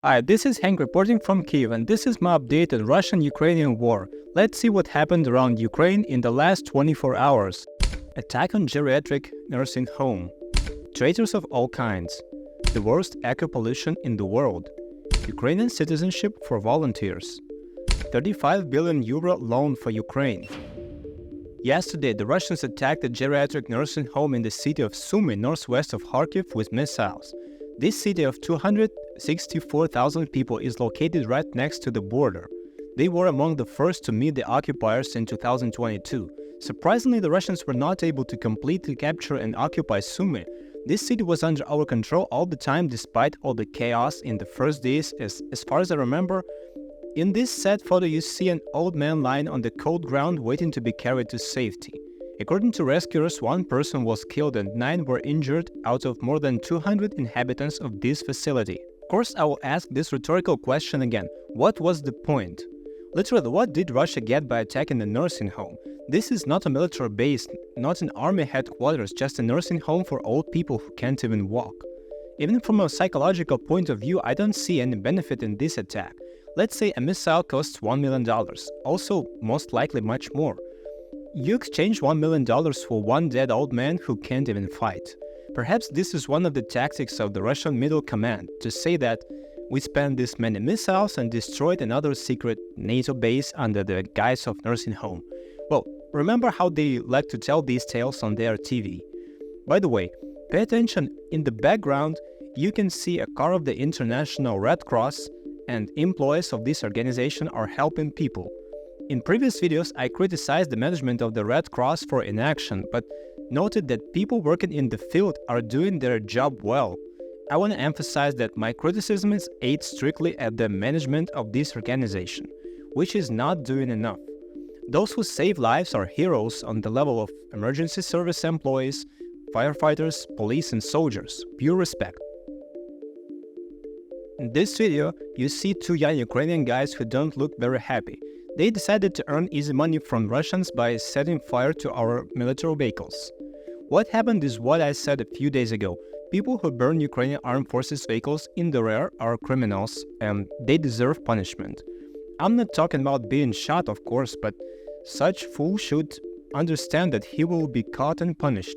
Hi, this is Hank reporting from Kyiv, and this is my update on Russian-Ukrainian war. Let's see what happened around Ukraine in the last 24 hours. Attack on geriatric nursing home. Traitors of all kinds. The worst eco pollution in the world. Ukrainian citizenship for volunteers. 35 billion euro loan for Ukraine. Yesterday, the Russians attacked a geriatric nursing home in the city of Sumy, northwest of Kyiv, with missiles. This city of 264,000 people is located right next to the border. They were among the first to meet the occupiers in 2022. Surprisingly, the Russians were not able to completely capture and occupy Sumy. This city was under our control all the time despite all the chaos in the first days. As far as I remember, in this sad photo you see an old man lying on the cold ground waiting to be carried to safety. According to rescuers, one person was killed and 9 were injured out of more than 200 inhabitants of this facility. Of course, I will ask this rhetorical question again. What was the point? Literally, what did Russia get by attacking the nursing home? This is not a military base, not an army headquarters, just a nursing home for old people who can't even walk. Even from a psychological point of view, I don't see any benefit in this attack. Let's say a missile costs $1 million, also most likely much more. You exchange $1 million for one dead old man who can't even fight. Perhaps this is one of the tactics of the Russian Middle Command, to say that we spent this many missiles and destroyed another secret NATO base under the guise of nursing home. Well, remember how they like to tell these tales on their TV. By the way, pay attention, in the background you can see a car of the International Red Cross, and employees of this organization are helping people. In previous videos, I criticized the management of the Red Cross for inaction, but noted that people working in the field are doing their job well. I want to emphasize that my criticism is aimed strictly at the management of this organization, which is not doing enough. Those who save lives are heroes on the level of emergency service employees, firefighters, police and soldiers. Pure respect. In this video, you see two young Ukrainian guys who don't look very happy. They decided to earn easy money from Russians by setting fire to our military vehicles. What happened is what I said a few days ago. People who burn Ukrainian armed forces vehicles in the rear are criminals and they deserve punishment. I'm not talking about being shot, of course, but such fool should understand that he will be caught and punished.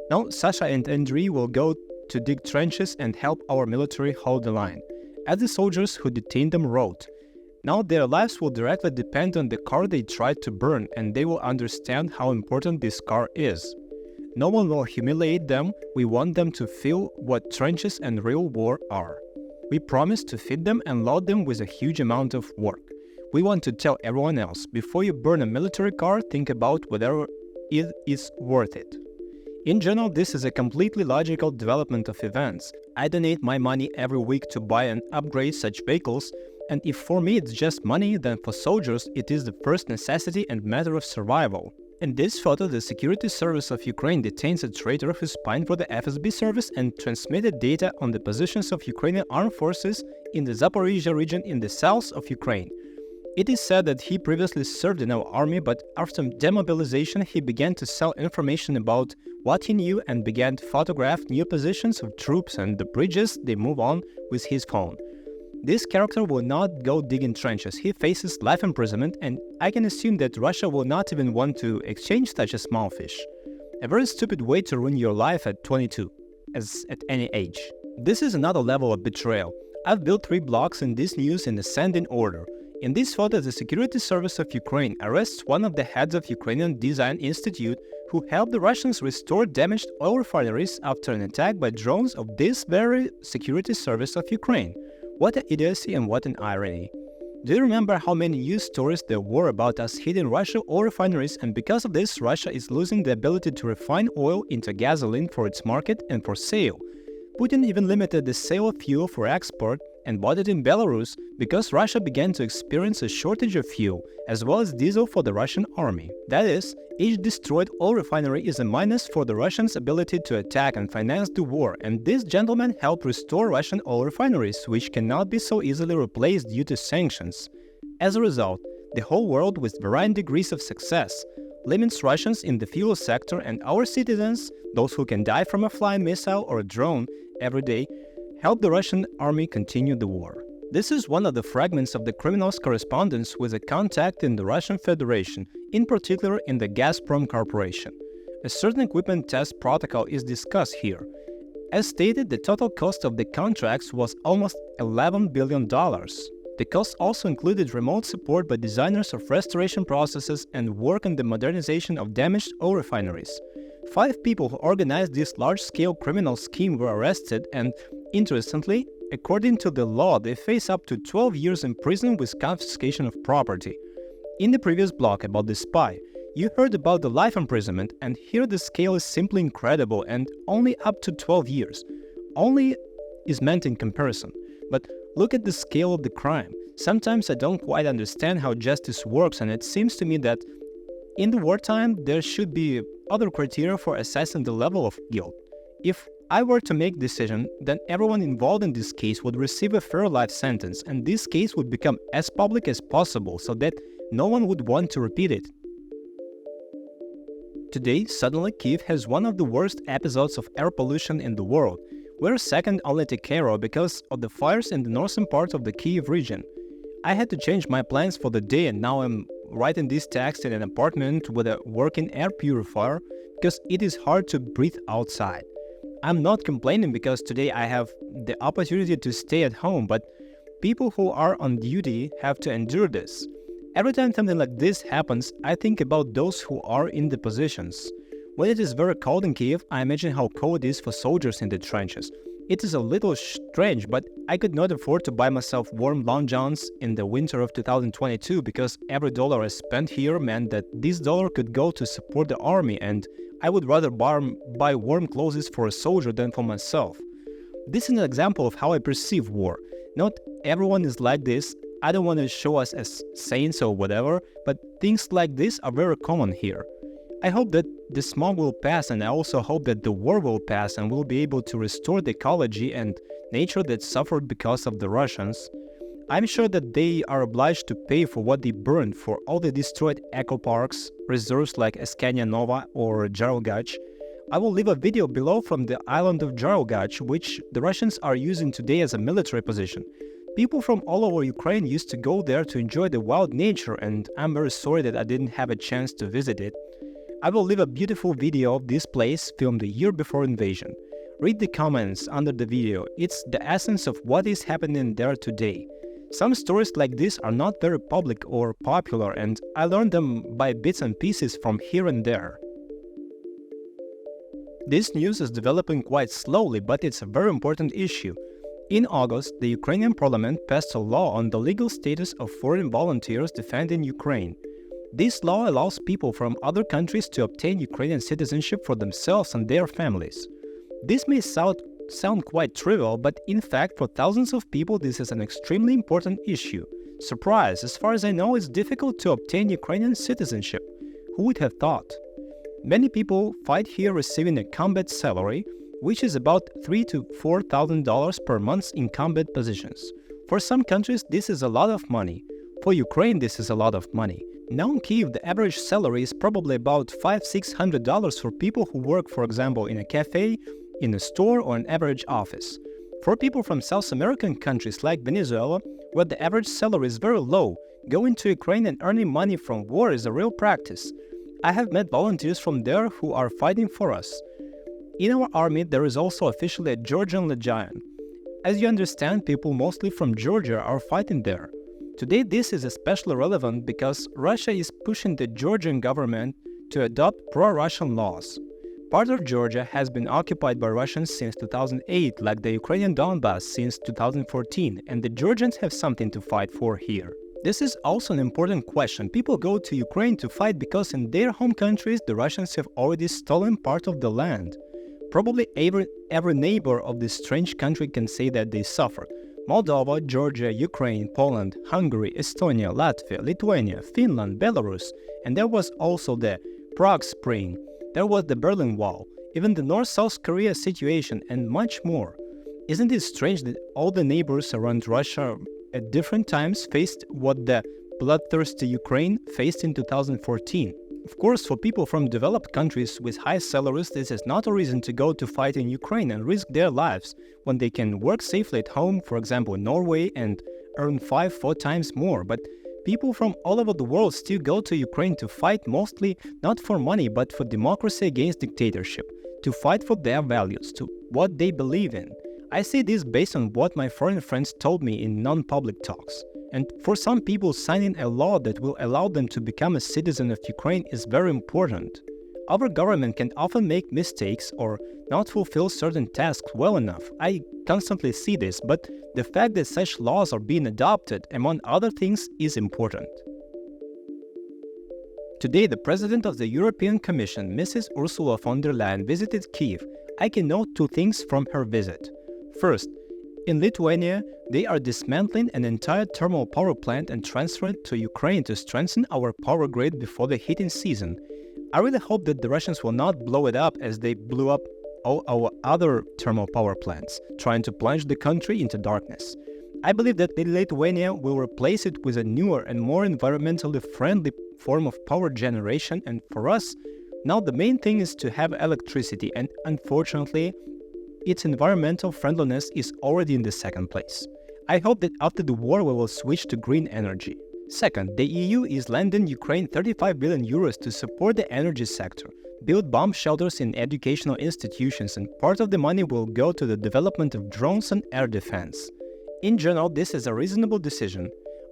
Now, Sasha and Andrei will go to dig trenches and help our military hold the line, as the soldiers who detained them wrote. Now their lives will directly depend on the car they tried to burn, and they will understand how important this car is. No one will humiliate them. We want them to feel what trenches and real war are. We promise to feed them and load them with a huge amount of work. We want to tell everyone else, before you burn a military car, think about whether it is worth it. In general, this is a completely logical development of events. I donate my money every week to buy and upgrade such vehicles, and if for me it's just money, then for soldiers it is the first necessity and matter of survival. In this photo, the Security Service of Ukraine detains a traitor who spied for the FSB service and transmitted data on the positions of Ukrainian armed forces in the Zaporizhia region in the south of Ukraine. It is said that he previously served in our army, but after demobilization he began to sell information about what he knew and began to photograph new positions of troops and the bridges they move on with his phone. This character will not go digging trenches. He faces life imprisonment, and I can assume that Russia will not even want to exchange such a small fish. A very stupid way to ruin your life at 22, as at any age. This is another level of betrayal. I've built 3 blocks in this news in ascending order. In this photo, the Security Service of Ukraine arrests one of the heads of Ukrainian Design Institute who helped the Russians restore damaged oil refineries after an attack by drones of this very Security Service of Ukraine. What an idiocy and what an irony. Do you remember how many news stories there were about us hitting Russian oil refineries, and because of this Russia is losing the ability to refine oil into gasoline for its market and for sale? Putin even limited the sale of fuel for export and bought it in Belarus because Russia began to experience a shortage of fuel, as well as diesel for the Russian army. That is, each destroyed oil refinery is a minus for the Russians' ability to attack and finance the war, and this gentleman helped restore Russian oil refineries, which cannot be so easily replaced due to sanctions. As a result, the whole world, with varying degrees of success, limits Russians in the fuel sector, and our citizens, those who can die from a flying missile or a drone every day, help the Russian army continue the war. This is one of the fragments of the criminal's correspondence with a contact in the Russian Federation, in particular in the Gazprom Corporation. A certain equipment test protocol is discussed here. As stated, the total cost of the contracts was almost $11 billion. The cost also included remote support by designers of restoration processes and work on the modernization of damaged oil refineries. 5 people who organized this large-scale criminal scheme were arrested and, interestingly, according to the law, they face up to 12 years in prison with confiscation of property. In the previous blog about the spy, you heard about the life imprisonment, and here the scale is simply incredible and only up to 12 years. Only is meant in comparison. But look at the scale of the crime. Sometimes I don't quite understand how justice works, and it seems to me that in the wartime there should be other criteria for assessing the level of guilt. If I were to make a decision, then everyone involved in this case would receive a fair life sentence, and this case would become as public as possible so that no one would want to repeat it. Today, suddenly Kyiv has one of the worst episodes of air pollution in the world. We're second only to Cairo because of the fires in the northern part of the Kyiv region. I had to change my plans for the day, and now I'm writing this text in an apartment with a working air purifier because it is hard to breathe outside. I'm not complaining because today I have the opportunity to stay at home, but people who are on duty have to endure this. Every time something like this happens, I think about those who are in the positions. When it is very cold in Kyiv, I imagine how cold it is for soldiers in the trenches. It is a little strange, but I could not afford to buy myself warm long johns in the winter of 2022 because every dollar I spent here meant that this dollar could go to support the army, and I would rather buy warm clothes for a soldier than for myself. This is an example of how I perceive war. Not everyone is like this. I don't want to show us as saints or whatever, but things like this are very common here. I hope that the smog will pass, and I also hope that the war will pass and we'll be able to restore the ecology and nature that suffered because of the Russians. I'm sure that they are obliged to pay for what they burned, for all the destroyed eco-parks, reserves like Eskania Nova or Geriatric. I will leave a video below from the island of Geriatric, which the Russians are using today as a military position. People from all over Ukraine used to go there to enjoy the wild nature, and I'm very sorry that I didn't have a chance to visit it. I will leave a beautiful video of this place filmed a year before invasion. Read the comments under the video. It's the essence of what is happening there today. Some stories like this are not very public or popular, and I learned them by bits and pieces from here and there. This news is developing quite slowly, but it's a very important issue. In August, the Ukrainian parliament passed a law on the legal status of foreign volunteers defending Ukraine. This law allows people from other countries to obtain Ukrainian citizenship for themselves and their families. This may sound quite trivial, but in fact for thousands of people this is an extremely important issue. Surprise, as far as I know, it's difficult to obtain Ukrainian citizenship. Who would have thought? Many people fight here receiving a combat salary, which is about $3,000 to $4,000 per month in combat positions. For some countries this is a lot of money. For Ukraine this is a lot of money. Now in Kyiv, the average salary is probably about $500–600 for people who work, for example, in a cafe, in a store, or an average office. For people from South American countries like Venezuela, where the average salary is very low, going to Ukraine and earning money from war is a real practice. I have met volunteers from there who are fighting for us. In our army, there is also officially a Georgian legion. As you understand, people mostly from Georgia are fighting there. Today this is especially relevant because Russia is pushing the Georgian government to adopt pro-Russian laws. Part of Georgia has been occupied by Russians since 2008, like the Ukrainian Donbass since 2014, and the Georgians have something to fight for here. This is also an important question. People go to Ukraine to fight because in their home countries the Russians have already stolen part of the land. Probably every neighbor of this strange country can say that they suffered. Moldova, Georgia, Ukraine, Poland, Hungary, Estonia, Latvia, Lithuania, Finland, Belarus, and there was also the Prague Spring, there was the Berlin Wall, even the North-South Korea situation, and much more. Isn't it strange that all the neighbors around Russia at different times faced what the bloodthirsty Ukraine faced in 2014? Of course, for people from developed countries with high salaries, this is not a reason to go to fight in Ukraine and risk their lives when they can work safely at home, for example in Norway and earn 4 times more, but people from all over the world still go to Ukraine to fight, mostly not for money but for democracy against dictatorship, to fight for their values, to what they believe in. I say this based on what my foreign friends told me in non-public talks. And for some people, signing a law that will allow them to become a citizen of Ukraine is very important. Our government can often make mistakes or not fulfill certain tasks well enough. I constantly see this, but the fact that such laws are being adopted, among other things, is important. Today, the President of the European Commission, Mrs. Ursula von der Leyen, visited Kyiv. I can note 2 things from her visit. First, in Lithuania, they are dismantling an entire thermal power plant and transferring it to Ukraine to strengthen our power grid before the heating season. I really hope that the Russians will not blow it up as they blew up all our other thermal power plants, trying to plunge the country into darkness. I believe that Lithuania will replace it with a newer and more environmentally friendly form of power generation, and for us, now the main thing is to have electricity, and unfortunately, its environmental friendliness is already in the second place. I hope that after the war we will switch to green energy. Second, the EU is lending Ukraine 35 billion euros to support the energy sector, build bomb shelters in educational institutions, and part of the money will go to the development of drones and air defense. In general, this is a reasonable decision.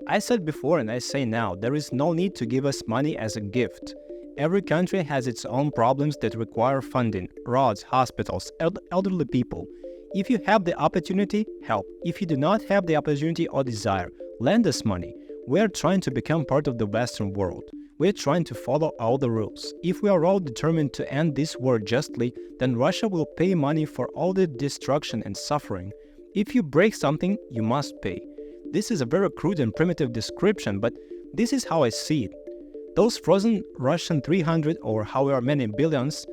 I said before and I say now, there is no need to give us money as a gift. Every country has its own problems that require funding: roads, hospitals, elderly people. If you have the opportunity, help. If you do not have the opportunity or desire, lend us money. We are trying to become part of the Western world. We are trying to follow all the rules. If we are all determined to end this war justly, then Russia will pay money for all the destruction and suffering. If you break something, you must pay. This is a very crude and primitive description, but this is how I see it. Those frozen Russian 300 or however many billions,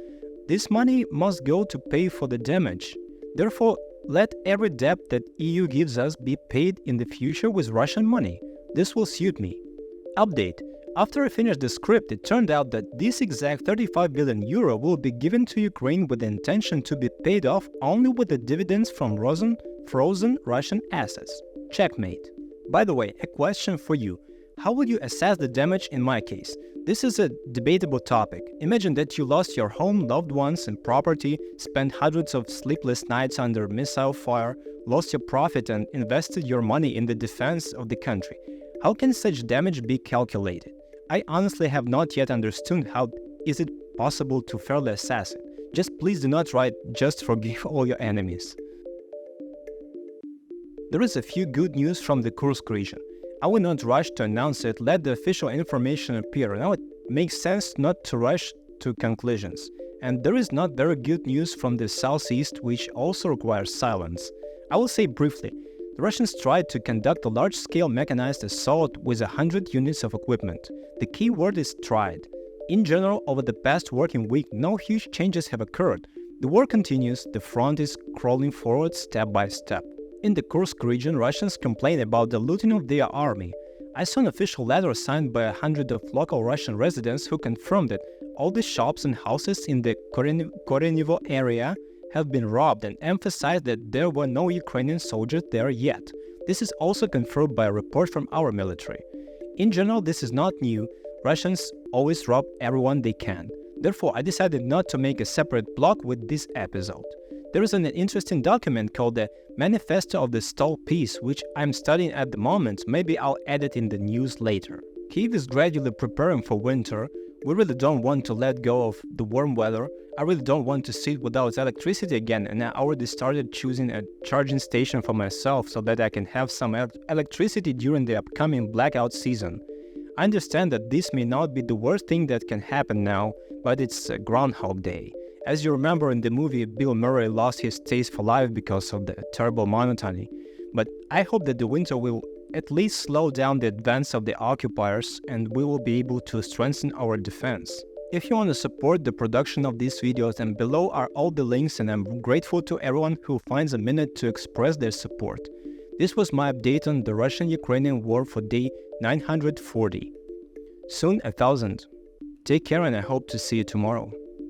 this money must go to pay for the damage. Therefore, let every debt that EU gives us be paid in the future with Russian money. This will suit me. Update. After I finished the script, it turned out that this exact 35 billion euro will be given to Ukraine with the intention to be paid off only with the dividends from frozen Russian assets. Checkmate. By the way, a question for you. How would you assess the damage in my case? This is a debatable topic. Imagine that you lost your home, loved ones, and property, spent hundreds of sleepless nights under missile fire, lost your profit, and invested your money in the defense of the country. How can such damage be calculated? I honestly have not yet understood how is it possible to fairly assess it. Just please do not write "just forgive all your enemies." There is a few good news from the Kursk region. I will not rush to announce it, let the official information appear. Now it makes sense not to rush to conclusions. And there is not very good news from the southeast, which also requires silence. I will say briefly, the Russians tried to conduct a large-scale mechanized assault with 100 units of equipment. The key word is tried. In general, over the past working week, no huge changes have occurred. The war continues, the front is crawling forward step by step. In the Kursk region, Russians complain about the looting of their army. I saw an official letter signed by 100 of local Russian residents who confirmed that all the shops and houses in the Korenivo area have been robbed and emphasized that there were no Ukrainian soldiers there yet. This is also confirmed by a report from our military. In general, this is not new. Russians always rob everyone they can. Therefore, I decided not to make a separate blog with this episode. There is an interesting document called the Manifesto of the Stall Peace, which I'm studying at the moment. Maybe I'll add it in the news later. Kyiv is gradually preparing for winter. We really don't want to let go of the warm weather. I really don't want to sit without electricity again, and I already started choosing a charging station for myself so that I can have some electricity during the upcoming blackout season. I understand that this may not be the worst thing that can happen now, but it's Groundhog Day. As you remember in the movie, Bill Murray lost his taste for life because of the terrible monotony. But I hope that the winter will at least slow down the advance of the occupiers and we will be able to strengthen our defense. If you want to support the production of these videos, then below are all the links, and I'm grateful to everyone who finds a minute to express their support. This was my update on the Russian-Ukrainian war for day 940. Soon 1000. Take care and I hope to see you tomorrow.